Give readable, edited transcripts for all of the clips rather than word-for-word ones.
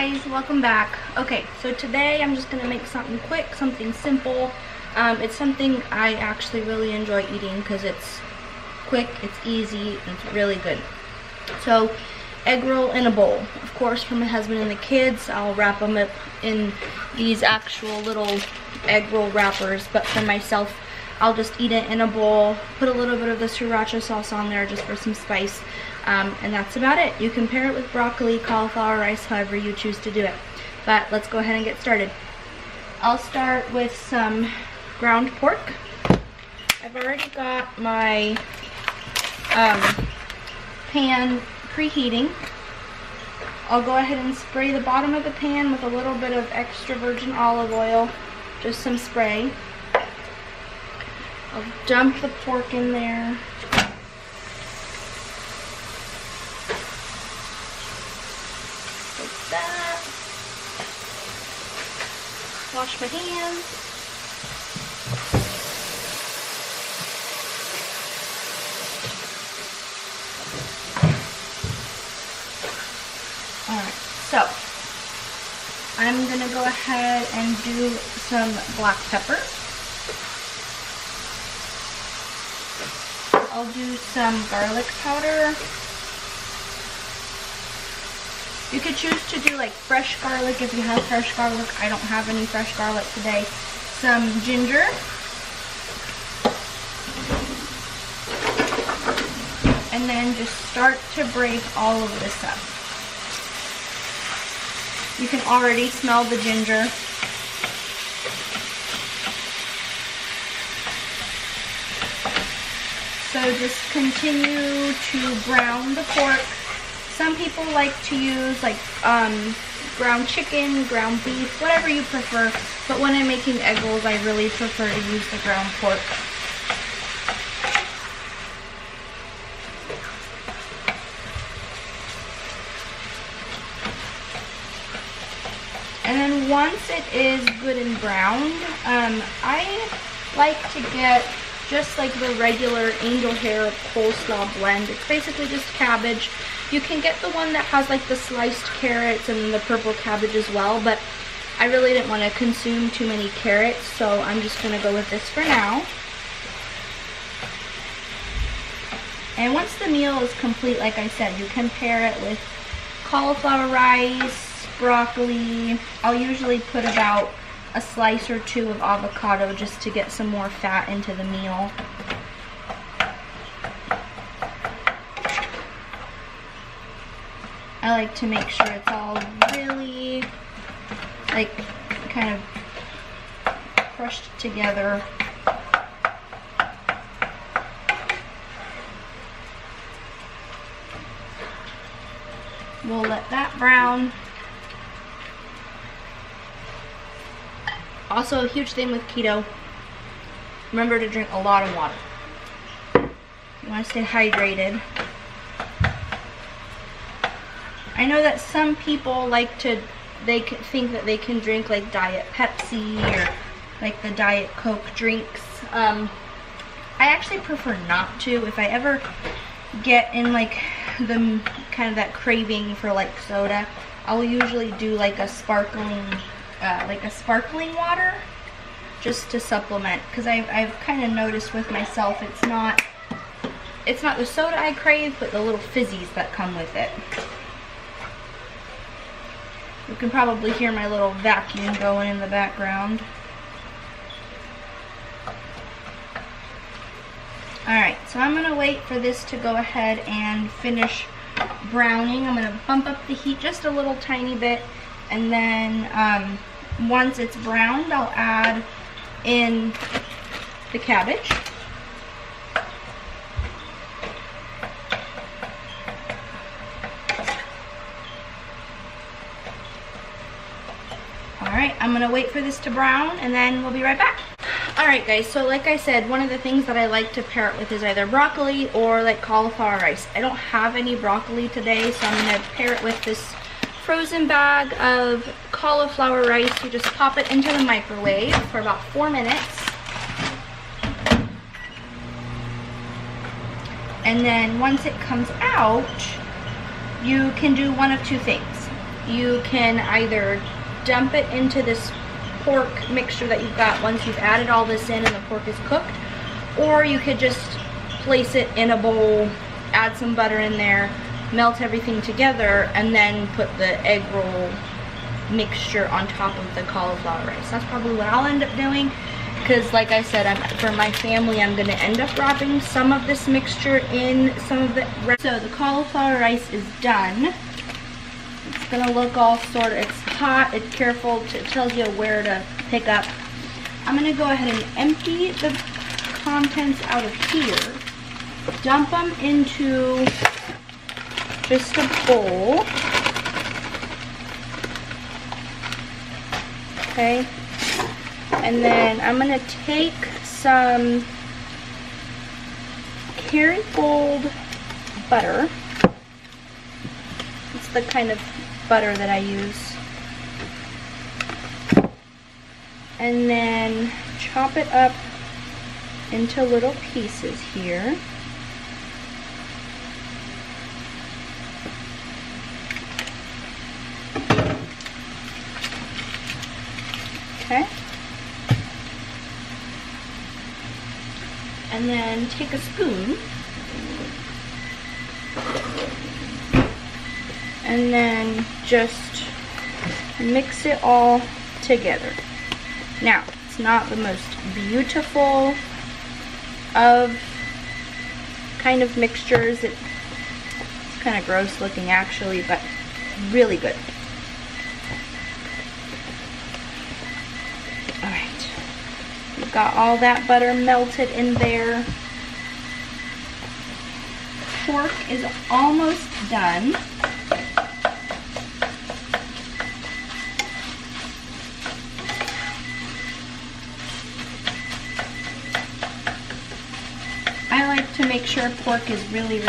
guys, welcome back. Okay, so today I'm just gonna make something quick, something simple. It's something I actually really enjoy eating because it's quick, it's easy, and it's really good. So, egg roll in a bowl. Of course, for my husband and the kids, I'll wrap them up in these actual little egg roll wrappers, but for myself, I'll just eat it in a bowl, put a little bit of the sriracha sauce on there just for some spice, and that's about it. You can pair it with broccoli, cauliflower rice, however you choose to do it. But let's go ahead and get started. I'll start with some ground pork. I've already got my pan preheating. I'll go ahead and spray the bottom of the pan with a little bit of extra virgin olive oil, just some spray. I'll dump the pork in there. Like that. Wash my hands. Alright, so I'm gonna go ahead and do some black pepper. I'll do some garlic powder. You could choose to do like fresh garlic if you have fresh garlic. I don't have any fresh garlic today. Some ginger. And then just start to break all of this up. You can already smell the ginger. So just continue to brown the pork. Some people like to use like ground chicken, ground beef, whatever you prefer. But when I'm making egg rolls, I really prefer to use the ground pork. And then once it is good and browned, I like to get just like the regular angel hair coleslaw blend. It's basically just cabbage. You can get the one that has like the sliced carrots and the purple cabbage as well, but I really didn't want to consume too many carrots, so I'm just going to go with this for now. And once the meal is complete, like I said, you can pair it with cauliflower rice, broccoli. I'll usually put about a slice or two of avocado just to get some more fat into the meal. I like to make sure it's all really like kind of crushed together. We'll let that brown. Also, a huge thing with keto, remember to drink a lot of water. You want to stay hydrated. I know that some people like to, they think that they can drink like Diet Pepsi or like the Diet Coke drinks. I actually prefer not to. If I ever get in like the kind of that craving for like soda, I'll usually do like a sparkling water just to supplement, because I've kind of noticed with myself it's not the soda I crave, but the little fizzies that come with it. You can probably hear my little vacuum going in the background. Alright, so I'm going to wait for this to go ahead and finish browning. I'm going to bump up the heat just a little tiny bit, and then once it's browned, I'll add in the cabbage. Alright, I'm going to wait for this to brown, and then we'll be right back. Alright guys, so like I said, one of the things that I like to pair it with is either broccoli or like cauliflower rice. I don't have any broccoli today, so I'm going to pair it with this frozen bag of cauliflower rice. You just pop it into the microwave for about 4 minutes. And then once it comes out, you can do one of two things. you can either dump it into this pork mixture that you've got once you've added all this in and the pork is cooked, or you could just place it in a bowl, add some butter in there, melt everything together, and then put the egg roll mixture on top of the cauliflower rice. That's probably what I'll end up doing, because like I said, for my family, I'm going to end up wrapping some of this mixture in some of the rice. So the cauliflower rice is done. It's going to look all sort of, it's hot, it's careful, it tells you where to pick up. I'm going to go ahead and empty the contents out of here, dump them into just a bowl. Okay, and then I'm going to take some Kerrygold butter. It's the kind of butter that I use. And then chop it up into little pieces here. Okay. And then take a spoon and then just mix it all together. Now, it's not the most beautiful of kind of mixtures. It's kind of gross looking actually, but really good. Alright, we've got all that butter melted in there. Pork is almost done. I like to make sure pork is really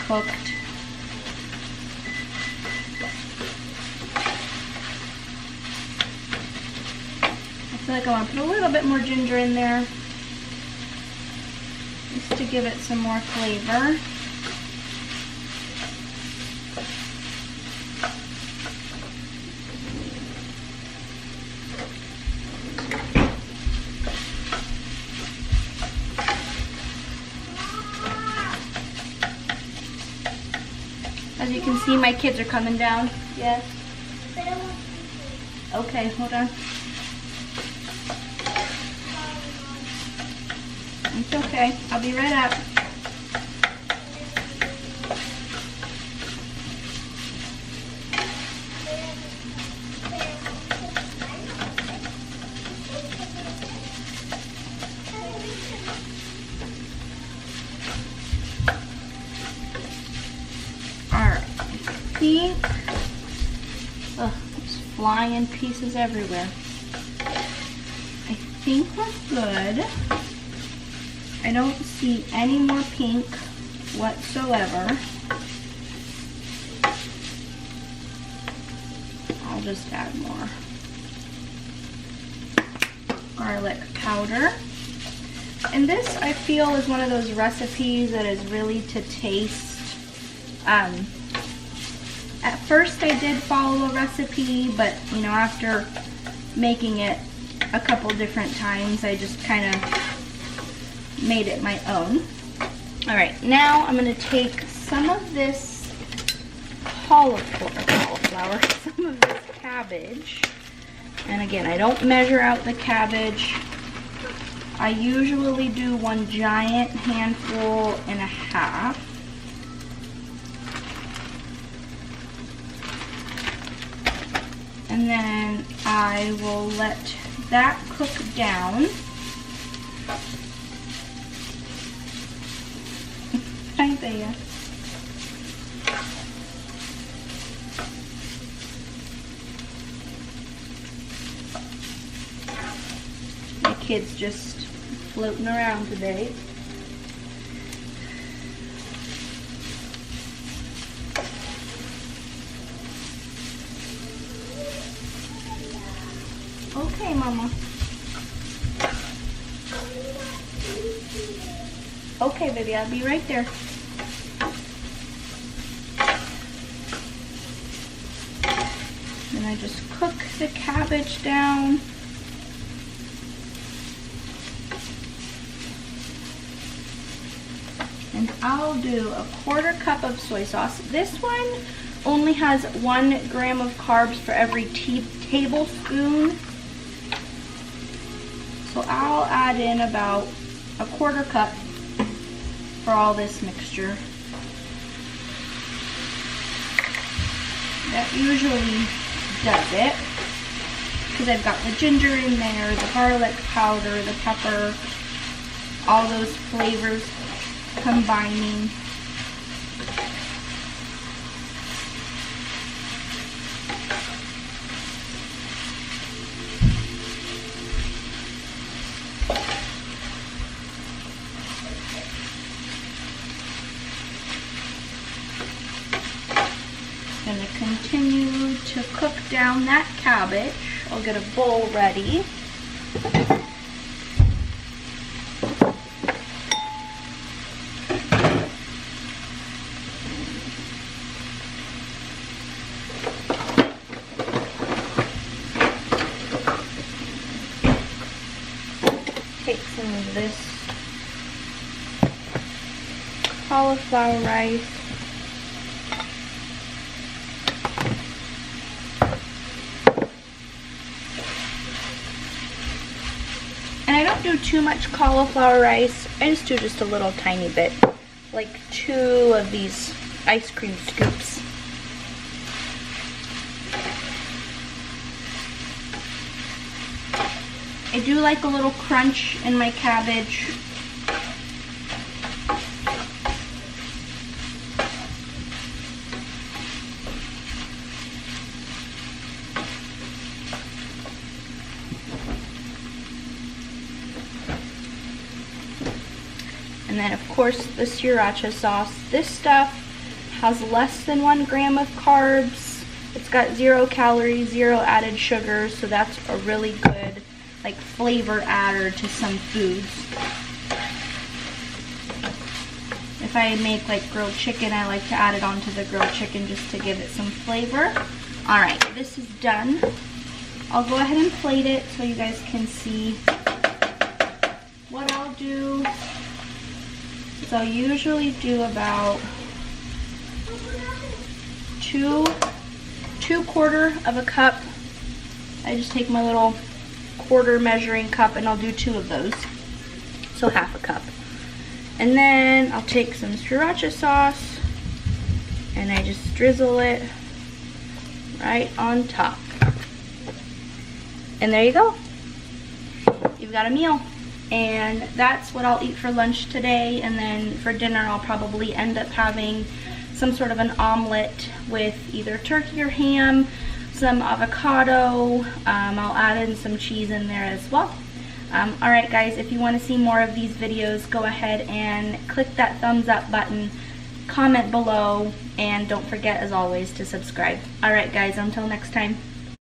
cooked. I feel like I want to put a little bit more ginger in there just to give it some more flavor. As you can see, my kids are coming down. Yes? Okay, hold on. It's okay. I'll be right up. Ugh, there's flying pieces everywhere. I think we're good. I don't see any more pink whatsoever. I'll just add more garlic powder. And this, I feel, is one of those recipes that is really to taste. At first I did follow a recipe, but you know, after making it a couple different times, I just kind of made it my own. Alright, now I'm going to take some of this cauliflower, some of this cabbage, and again, I don't measure out the cabbage. I usually do one giant handful and a half. And then I will let that cook down. Hi there. My kid's just floating around today. Okay, Mama. Okay, baby, I'll be right there. I just cook the cabbage down. And I'll do a 1/4 cup of soy sauce. This one only has 1 gram of carbs for every tablespoon. So I'll add in about a 1/4 cup for all this mixture. That usually does it, because I've got the ginger in there, the garlic powder, the pepper, all those flavors combining. Gonna continue to cook down that cabbage. I'll get a bowl ready. Take some of this cauliflower rice. And I don't do too much cauliflower rice. I just do just a little tiny bit, like 2 of these ice cream scoops. I do like a little crunch in my cabbage. And then of course the sriracha sauce. This stuff has less than 1 gram of carbs. It's got 0 calories, 0 added sugar, so that's a really good like flavor adder to some foods. If I make like grilled chicken, I like to add it onto the grilled chicken just to give it some flavor. Alright, this is done. I'll go ahead and plate it so you guys can see. What I'll do is I'll usually do about 2/4 of a cup. I just take my little 1/4 measuring cup and I'll do 2 of those, so 1/2 a cup. And then I'll take some sriracha sauce and I just drizzle it right on top. And there you go. You've got a meal. And that's what I'll eat for lunch today, and then for dinner I'll probably end up having some sort of an omelet with either turkey or ham, some avocado. I'll add in some cheese in there as well. Alright guys, if you want to see more of these videos, go ahead and click that thumbs up button, comment below, and don't forget as always to subscribe. Alright guys, until next time.